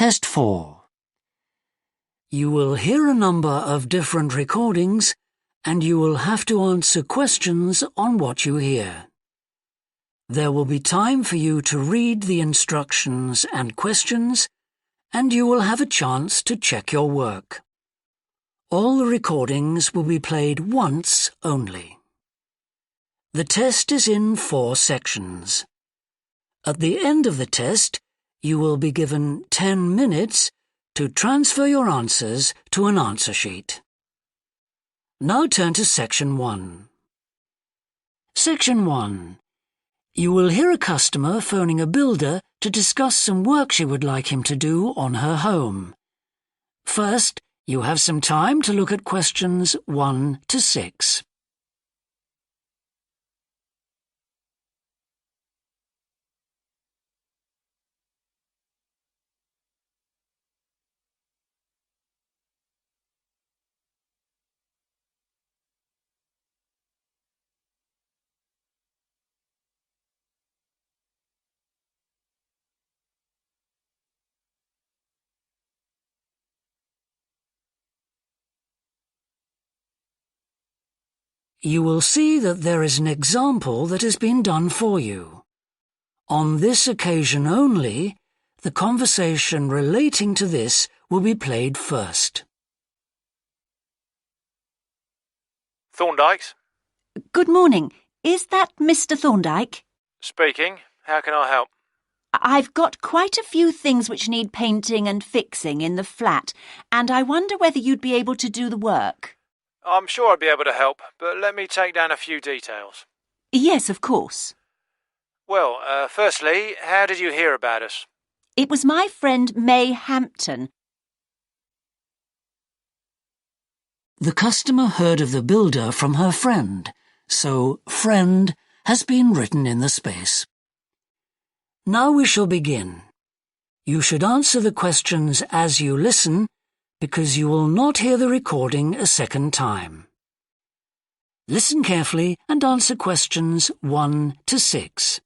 Test 4. You will hear a number of different recordings and you will have to answer questions on what you hear. There will be time for you to read the instructions and questions, and you will have a chance to check your work. All the recordings will be played once only. The test is in 4 sections. At the end of the test, you will be given 10 minutes to transfer your answers to an answer sheet. Now turn to Section 1. Section 1. You will hear a customer phoning a builder to discuss some work she would like him to do on her home. First, you have some time to look at questions 1 to 6. You will see that there is an example that has been done for you. On this occasion only, the conversation relating to this will be played first. Thorndike's? Good morning. Is that Mr. Thorndike? Speaking. How can I help? I've got quite a few things which need painting and fixing in the flat, and I wonder whether you'd be able to do the work. I'm sure I'd be able to help, but let me take down a few details. Yes, of course. Well, firstly, how did you hear about us? It was my friend May Hampton. The customer heard of the builder from her friend, so friend has been written in the space. Now we shall begin. You should answer the questions as you listen, because you will not hear the recording a second time. Listen carefully and answer questions 1 to 6.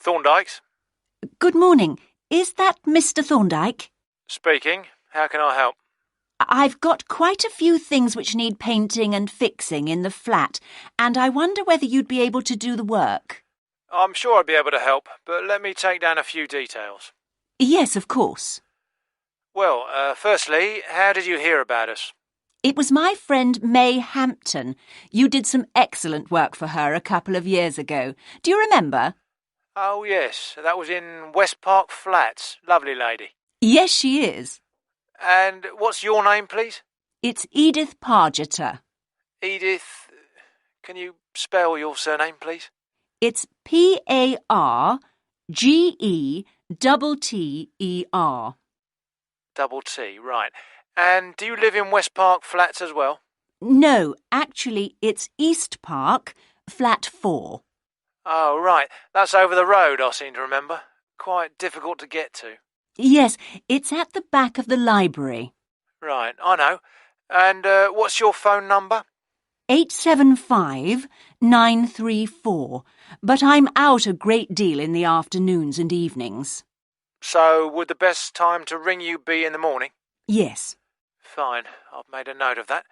Thorndike's? Good morning. Is that Mr. Thorndike? Speaking. How can I help? I've got quite a few things which need painting and fixing in the flat, and I wonder whether you'd be able to do the work. I'm sure I'd be able to help, but let me take down a few details. Yes, of course. Well, firstly, how did you hear about us? It was my friend May Hampton. You did some excellent work for her a couple of years ago. Do you remember? Oh, yes. That was in West Park Flats. Lovely lady. Yes, she is. And what's your name, please? It's Edith Pargeter. Edith. Can you spell your surname, please? It's Pargeter. Double T, right. And do you live in West Park Flats as well? No, actually, it's East Park, flat 4. Oh, right. That's over the road, I seem to remember. Quite difficult to get to. Yes, it's at the back of the library. Right, I know. And what's your phone number? 875-934, but I'm out a great deal in the afternoons and evenings. So would the best time to ring you be in the morning? Yes. Fine, I've made a note of that.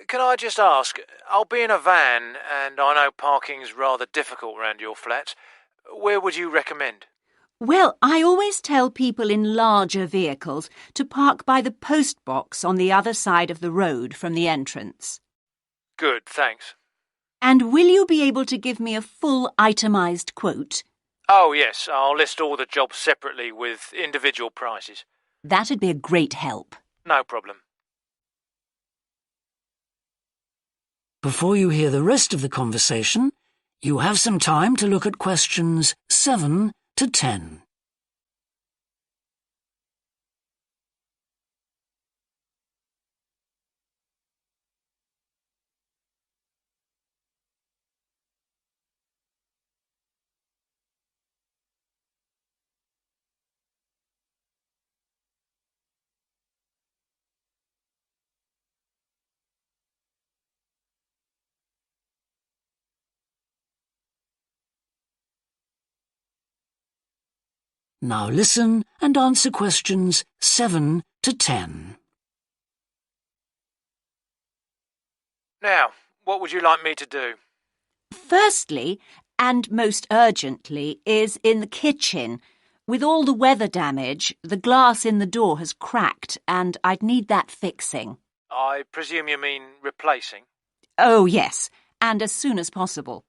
Can I just ask, I'll be in a van and I know parking's rather difficult around your flats. Where would you recommend? Well, I always tell people in larger vehicles to park by the post box on the other side of the road from the entrance. Good, thanks. And will you be able to give me a full itemised quote? Oh, yes, I'll list all the jobs separately with individual prices. That'd be a great help. No problem. Before you hear the rest of the conversation, you have some time to look at questions 7 to 10. Now listen and answer questions 7 to 10. Now, what would you like me to do? Firstly, and most urgently, is in the kitchen. With all the weather damage, the glass in the door has cracked and I'd need that fixing. I presume you mean replacing? Oh, yes, and as soon as possible.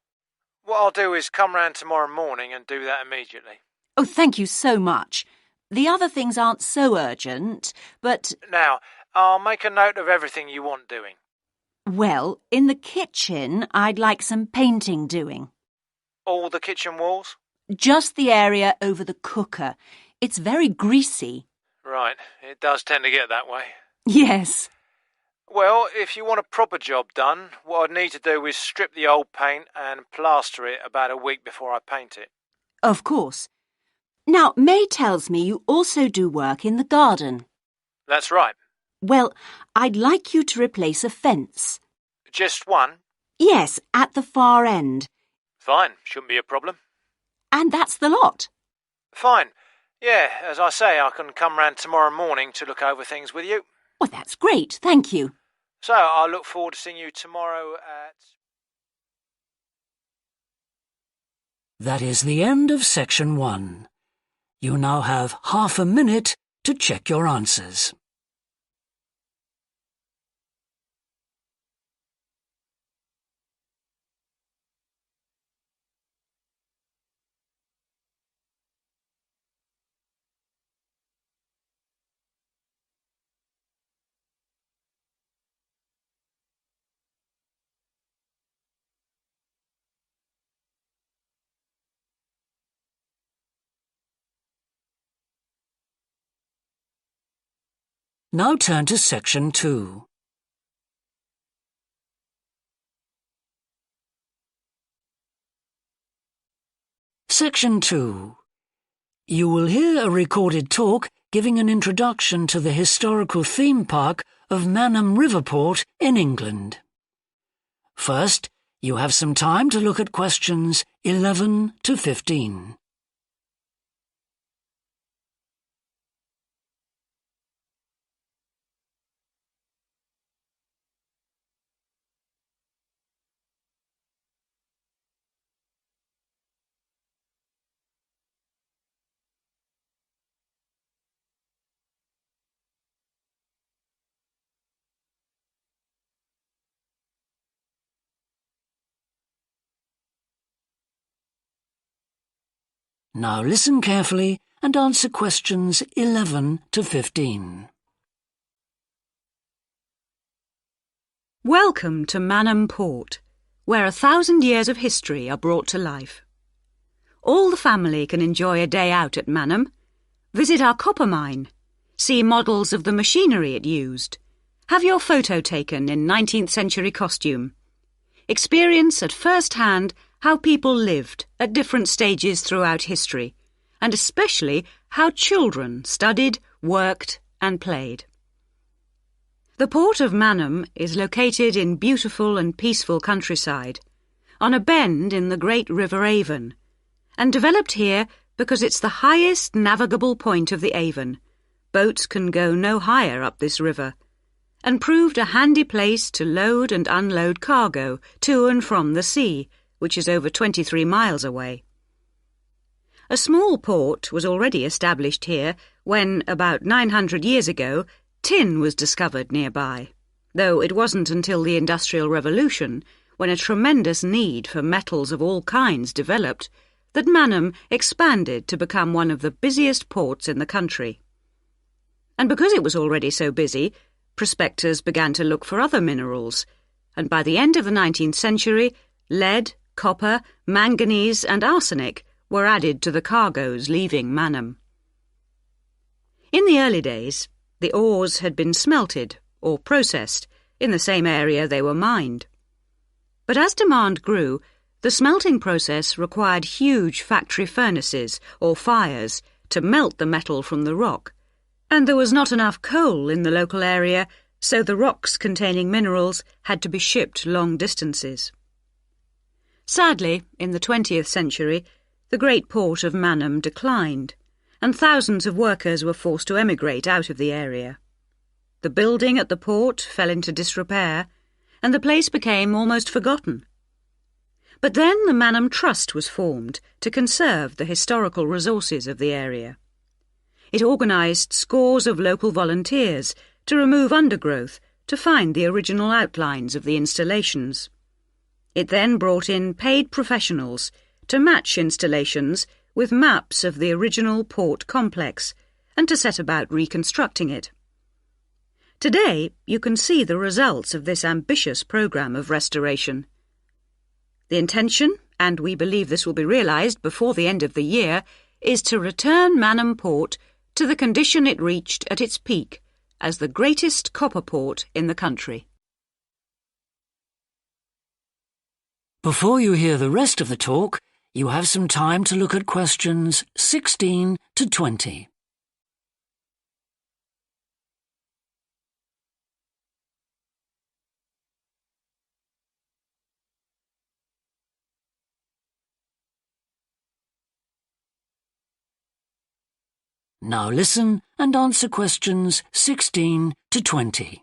What I'll do is come round tomorrow morning and do that immediately. Oh, thank you so much. The other things aren't so urgent, but... Now, I'll make a note of everything you want doing. Well, in the kitchen, I'd like some painting doing. All the kitchen walls? Just the area over the cooker. It's very greasy. Right, it does tend to get that way. Yes. Well, if you want a proper job done, what I'd need to do is strip the old paint and plaster it about a week before I paint it. Of course. Now, May tells me you also do work in the garden. That's right. Well, I'd like you to replace a fence. Just one? Yes, at the far end. Fine, shouldn't be a problem. And that's the lot. Fine. Yeah, as I say, I can come round tomorrow morning to look over things with you. Well, that's great, thank you. So, I look forward to seeing you tomorrow at... That is the end of section 1. You now have half a minute to check your answers. Now turn to section 2. Section 2. You will hear a recorded talk giving an introduction to the historical theme park of Manham Riverport in England. First, you have some time to look at questions 11 to 15. Now listen carefully and answer questions 11 to 15. Welcome to Manham Port, where 1,000 years of history are brought to life. All the family can enjoy a day out at Manham, visit our copper mine, see models of the machinery it used, have your photo taken in 19th century costume, experience at first hand how people lived at different stages throughout history, and especially how children studied, worked and played. The port of Manham is located in beautiful and peaceful countryside, on a bend in the great River Avon, and developed here because it's the highest navigable point of the Avon. Boats can go no higher up this river, and proved a handy place to load and unload cargo to and from the sea, which is over 23 miles away. A small port was already established here when, about 900 years ago, tin was discovered nearby, though it wasn't until the Industrial Revolution, when a tremendous need for metals of all kinds developed, that Manham expanded to become one of the busiest ports in the country. And because it was already so busy, prospectors began to look for other minerals, and by the end of the 19th century, lead, copper, manganese and arsenic were added to the cargoes leaving Manham. In the early days, the ores had been smelted or processed in the same area they were mined. But as demand grew, the smelting process required huge factory furnaces or fires to melt the metal from the rock, and there was not enough coal in the local area, so the rocks containing minerals had to be shipped long distances. Sadly, in the 20th century, the great port of Manham declined, and thousands of workers were forced to emigrate out of the area. The building at the port fell into disrepair, and the place became almost forgotten. But then the Manham Trust was formed to conserve the historical resources of the area. It organised scores of local volunteers to remove undergrowth to find the original outlines of the installations. It then brought in paid professionals to match installations with maps of the original port complex and to set about reconstructing it. Today, you can see the results of this ambitious programme of restoration. The intention, and we believe this will be realised before the end of the year, is to return Manham Port to the condition it reached at its peak as the greatest copper port in the country. Before you hear the rest of the talk, you have some time to look at questions 16 to 20. Now listen and answer questions 16 to 20.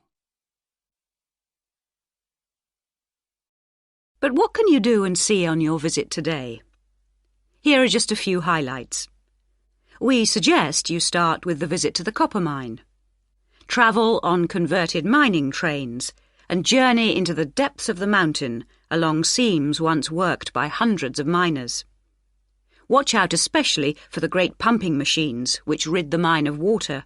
But what can you do and see on your visit today? Here are just a few highlights. We suggest you start with the visit to the copper mine. Travel on converted mining trains and journey into the depths of the mountain along seams once worked by hundreds of miners. Watch out especially for the great pumping machines which rid the mine of water.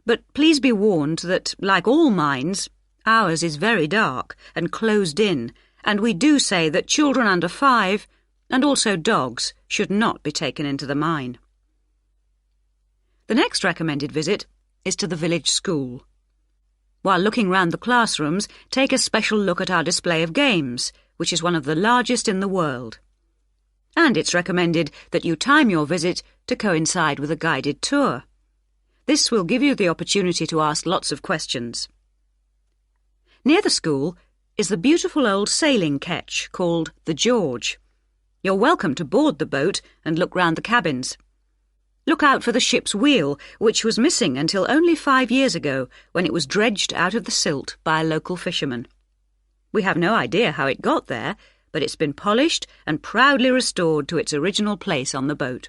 But please be warned that, like all mines, ours is very dark and closed in, and we do say that children under 5, and also dogs, should not be taken into the mine. The next recommended visit is to the village school. While looking round the classrooms, take a special look at our display of games, which is one of the largest in the world. And it's recommended that you time your visit to coincide with a guided tour. This will give you the opportunity to ask lots of questions. Near the school is the beautiful old sailing ketch called the George. You're welcome to board the boat and look round the cabins. Look out for the ship's wheel, which was missing until only 5 years ago when it was dredged out of the silt by a local fisherman. We have no idea how it got there, but it's been polished and proudly restored to its original place on the boat.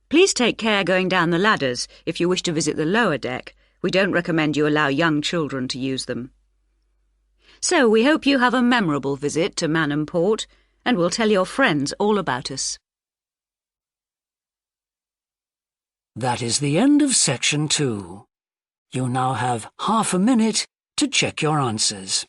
Please take care going down the ladders if you wish to visit the lower deck. We don't recommend you allow young children to use them. So we hope you have a memorable visit to Manham Port, and will tell your friends all about us. That is the end of section 2. You now have half a minute to check your answers.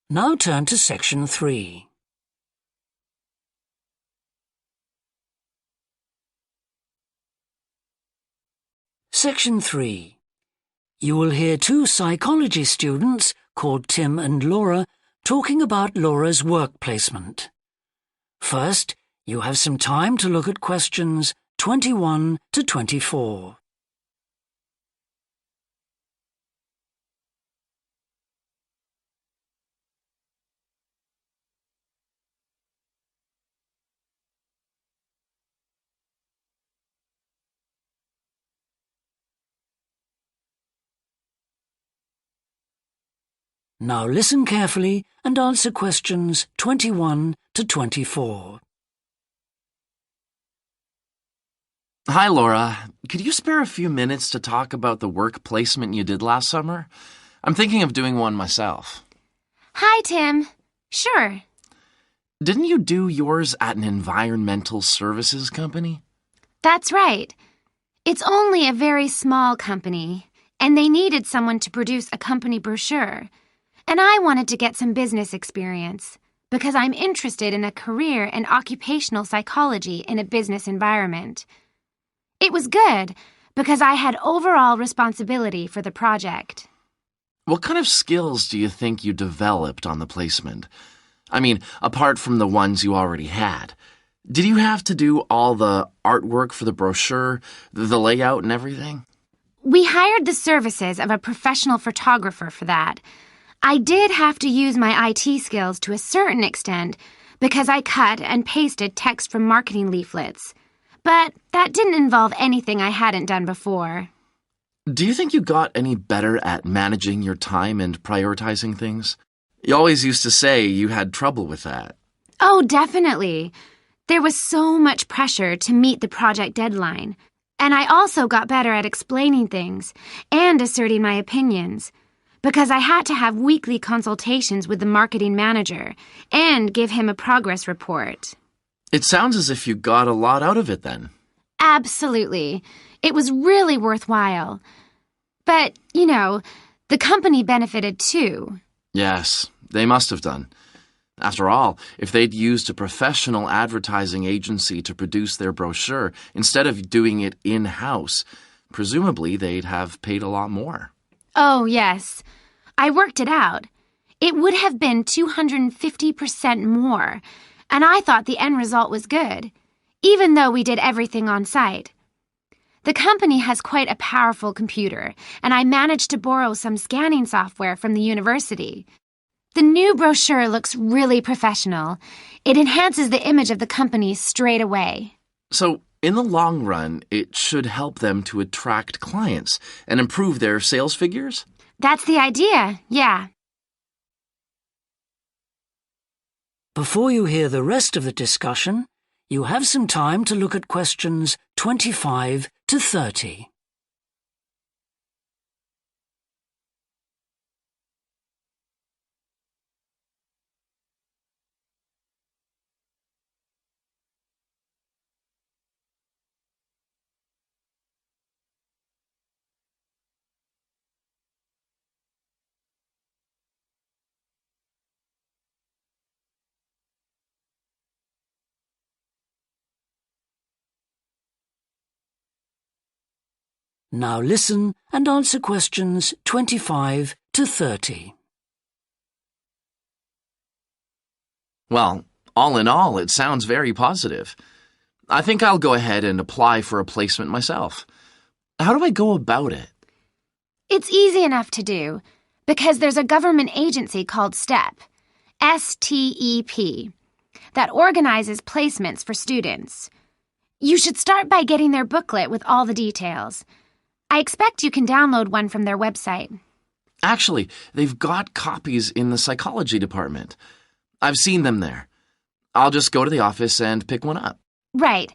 Now turn to section 3. Section 3. You will hear 2 psychology students called Tim and Laura talking about Laura's work placement. First, you have some time to look at questions 21 to 24. Now listen carefully and answer questions 21 to 24. Hi, Laura. Could you spare a few minutes to talk about the work placement you did last summer? I'm thinking of doing one myself. Hi, Tim. Sure. Didn't you do yours at an environmental services company? That's right. It's only a very small company, and they needed someone to produce a company brochure. And I wanted to get some business experience because I'm interested in a career in occupational psychology in a business environment. It was good because I had overall responsibility for the project. What kind of skills do you think you developed on the placement? I mean, apart from the ones you already had. Did you have to do all the artwork for the brochure, the layout and everything? We hired the services of a professional photographer for that. I did have to use my IT skills to a certain extent because I cut and pasted text from marketing leaflets. But that didn't involve anything I hadn't done before. Do you think you got any better at managing your time and prioritizing things? You always used to say you had trouble with that. Oh, definitely. There was so much pressure to meet the project deadline. And I also got better at explaining things and asserting my opinions, because I had to have weekly consultations with the marketing manager and give him a progress report. It sounds as if you got a lot out of it then. Absolutely. It was really worthwhile. But, the company benefited too. Yes, they must have done. After all, if they'd used a professional advertising agency to produce their brochure instead of doing it in-house, presumably they'd have paid a lot more. Oh, yes. I worked it out. It would have been 250% more, and I thought the end result was good, even though we did everything on site. The company has quite a powerful computer, and I managed to borrow some scanning software from the university. The new brochure looks really professional. It enhances the image of the company straight away. So, in the long run, it should help them to attract clients and improve their sales figures? That's the idea, yeah. Before you hear the rest of the discussion, you have some time to look at questions 25 to 30. Now listen and answer questions 25 to 30. Well, all in all, it sounds very positive. I think I'll go ahead and apply for a placement myself. How do I go about it? It's easy enough to do, because there's a government agency called STEP, S-T-E-P, that organizes placements for students. You should start by getting their booklet with all the details. I expect you can download one from their website. Actually, they've got copies in the psychology department. I've seen them there. I'll just go to the office and pick one up. Right.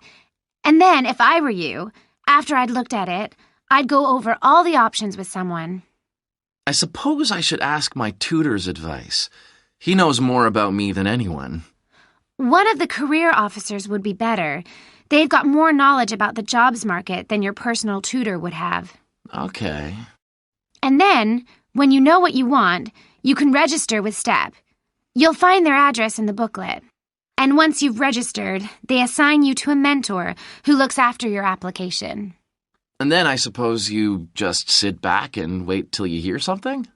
And then, if I were you, after I'd looked at it, I'd go over all the options with someone. I suppose I should ask my tutor's advice. He knows more about me than anyone. One of the career officers would be better. They've got more knowledge about the jobs market than your personal tutor would have. Okay. And then, when you know what you want, you can register with STEP. You'll find their address in the booklet. And once you've registered, they assign you to a mentor who looks after your application. And then I suppose you just sit back and wait till you hear something?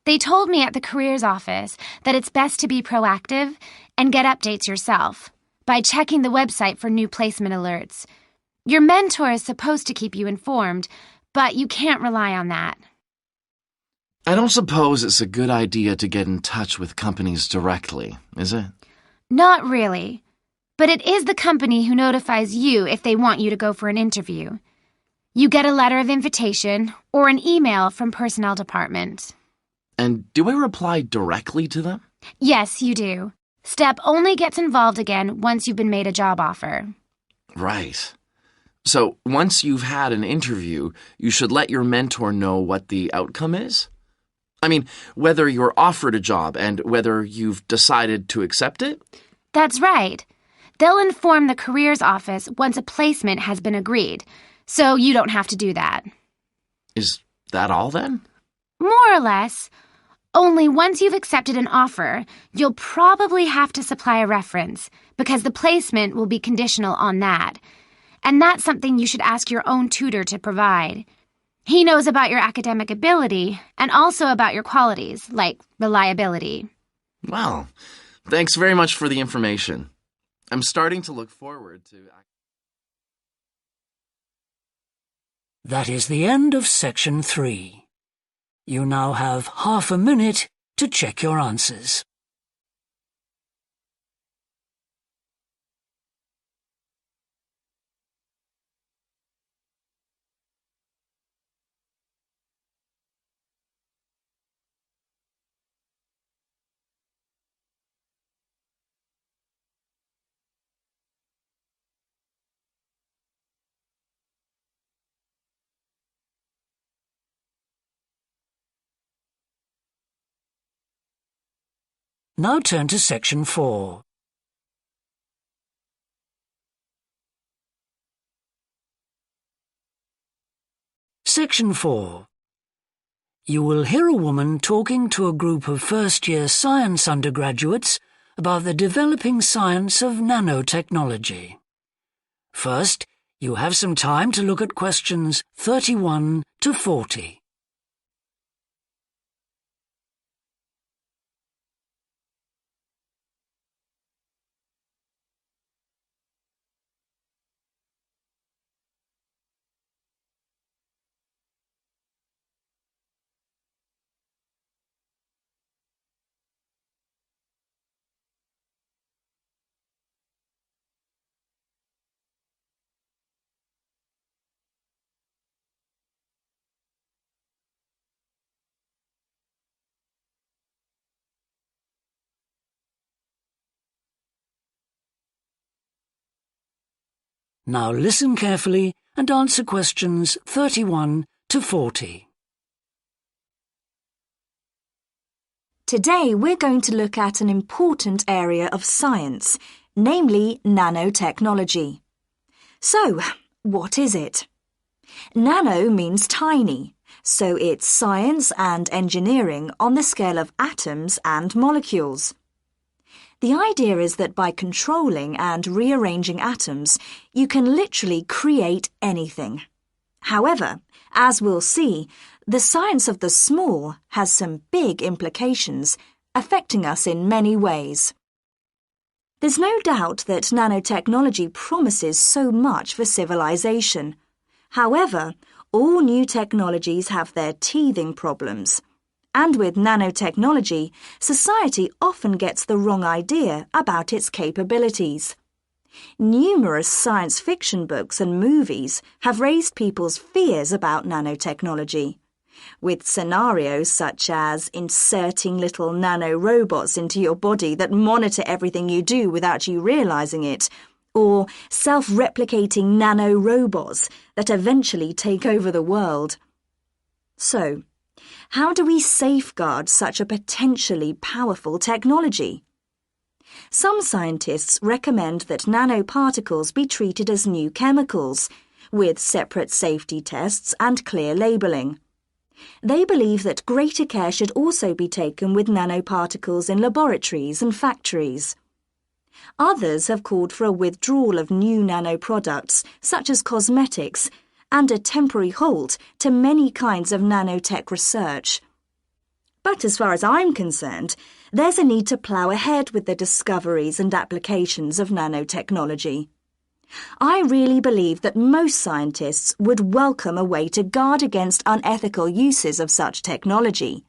They told me at the careers office that it's best to be proactive and get updates yourself by checking the website for new placement alerts. Your mentor is supposed to keep you informed, but you can't rely on that. I don't suppose it's a good idea to get in touch with companies directly, is it? Not really. But it is the company who notifies you if they want you to go for an interview. You get a letter of invitation or an email from personnel department. And do I reply directly to them? Yes, you do. STEP only gets involved again once you've been made a job offer. Right. So once you've had an interview, you should let your mentor know what the outcome is? I mean, whether you're offered a job and whether you've decided to accept it? That's right. They'll inform the careers office once a placement has been agreed, so you don't have to do that. Is that all then? More or less. Only once you've accepted an offer, you'll probably have to supply a reference, because the placement will be conditional on that. and that's something you should ask your own tutor to provide. He knows about your academic ability and also about your qualities, like reliability. Well, thanks very much for the information. I'm starting to look forward to... That is the end of section 3. You now have half a minute to check your answers. Now turn to section 4. Section 4. You will hear a woman talking to a group of first-year science undergraduates about the developing science of nanotechnology. First, you have some time to look at questions 31 to 40. Now listen carefully and answer questions 31 to 40. Today we're going to look at an important area of science, namely nanotechnology. So, what is it? Nano means tiny, so it's science and engineering on the scale of atoms and molecules. The idea is that by controlling and rearranging atoms, you can literally create anything. However, as we'll see, the science of the small has some big implications, affecting us in many ways. There's no doubt that nanotechnology promises so much for civilization. However, all new technologies have their teething problems. And with nanotechnology, society often gets the wrong idea about its capabilities. Numerous science fiction books and movies have raised people's fears about nanotechnology, with scenarios such as inserting little nanorobots into your body that monitor everything you do without you realizing it, or self-replicating nanorobots that eventually take over the world. So, how do we safeguard such a potentially powerful technology? Some scientists recommend that nanoparticles be treated as new chemicals, with separate safety tests and clear labelling. They believe that greater care should also be taken with nanoparticles in laboratories and factories. Others have called for a withdrawal of new nanoproducts, such as cosmetics, and a temporary halt to many kinds of nanotech research. But as far as I'm concerned, there's a need to plough ahead with the discoveries and applications of nanotechnology. I really believe that most scientists would welcome a way to guard against unethical uses of such technology.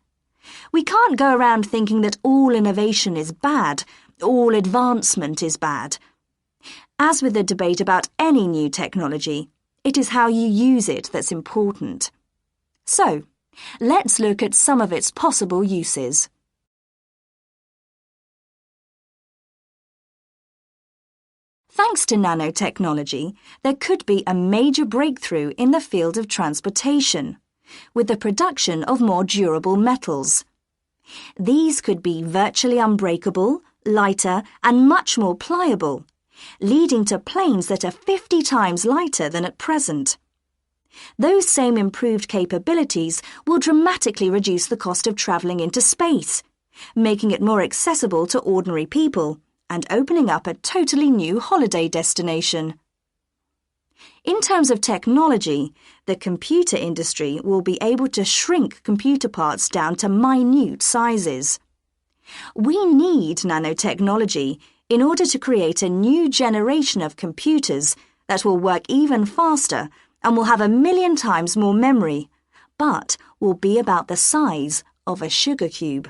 We can't go around thinking that all innovation is bad, all advancement is bad. As with the debate about any new technology, it is how you use it that's important. So, let's look at some of its possible uses. Thanks to nanotechnology, there could be a major breakthrough in the field of transportation, with the production of more durable metals. These could be virtually unbreakable, lighter, and much more pliable, leading to planes that are 50 times lighter than at present. Those same improved capabilities will dramatically reduce the cost of travelling into space, making it more accessible to ordinary people and opening up a totally new holiday destination. In terms of technology, the computer industry will be able to shrink computer parts down to minute sizes. We need nanotechnology in order to create a new generation of computers that will work even faster and will have 1,000,000 times more memory, but will be about the size of a sugar cube.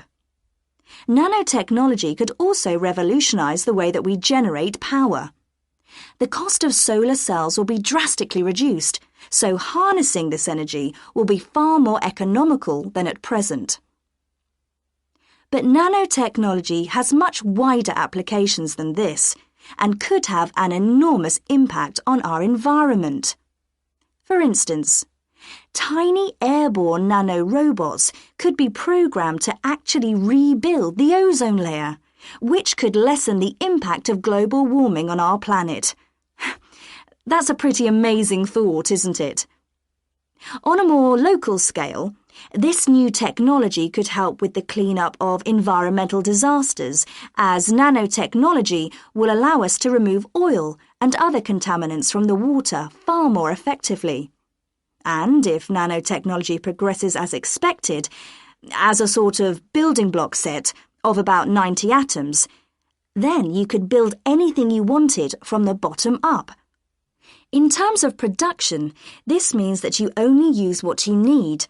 Nanotechnology could also revolutionize the way that we generate power. The cost of solar cells will be drastically reduced, so harnessing this energy will be far more economical than at present. But nanotechnology has much wider applications than this and could have an enormous impact on our environment. For instance, tiny airborne nanorobots could be programmed to actually rebuild the ozone layer, which could lessen the impact of global warming on our planet. That's a pretty amazing thought, isn't it? On a more local scale, this new technology could help with the cleanup of environmental disasters, as nanotechnology will allow us to remove oil and other contaminants from the water far more effectively. And if nanotechnology progresses as expected, as a sort of building block set of about 90 atoms, then you could build anything you wanted from the bottom up. In terms of production, this means that you only use what you need,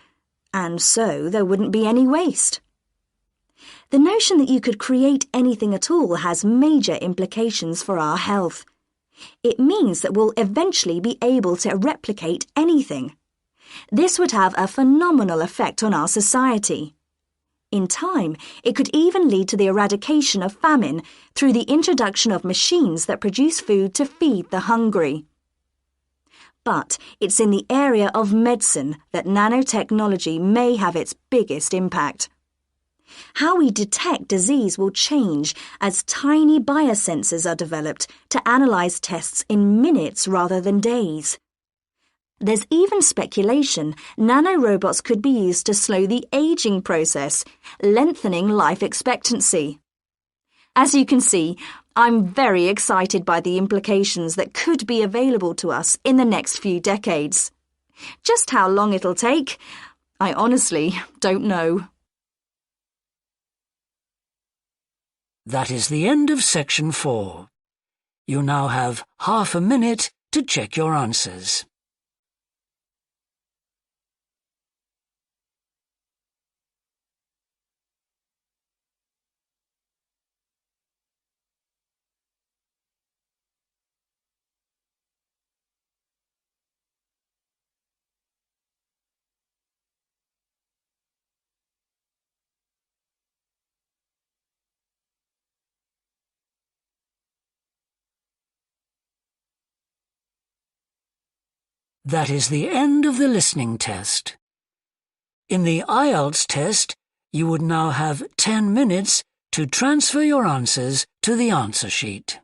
and so there wouldn't be any waste. The notion that you could create anything at all has major implications for our health. It means that we'll eventually be able to replicate anything. This would have a phenomenal effect on our society. In time, it could even lead to the eradication of famine through the introduction of machines that produce food to feed the hungry. But it's in the area of medicine that nanotechnology may have its biggest impact. How we detect disease will change as tiny biosensors are developed to analyze tests in minutes rather than days. There's even speculation nanorobots could be used to slow the aging process, lengthening life expectancy. As you can see, I'm very excited by the implications that could be available to us in the next few decades. Just how long it'll take, I honestly don't know. That is the end of section 4. You now have half a minute to check your answers. That is the end of the listening test. In the Ielts test, you would now have 10 minutes to transfer your answers to the answer sheet.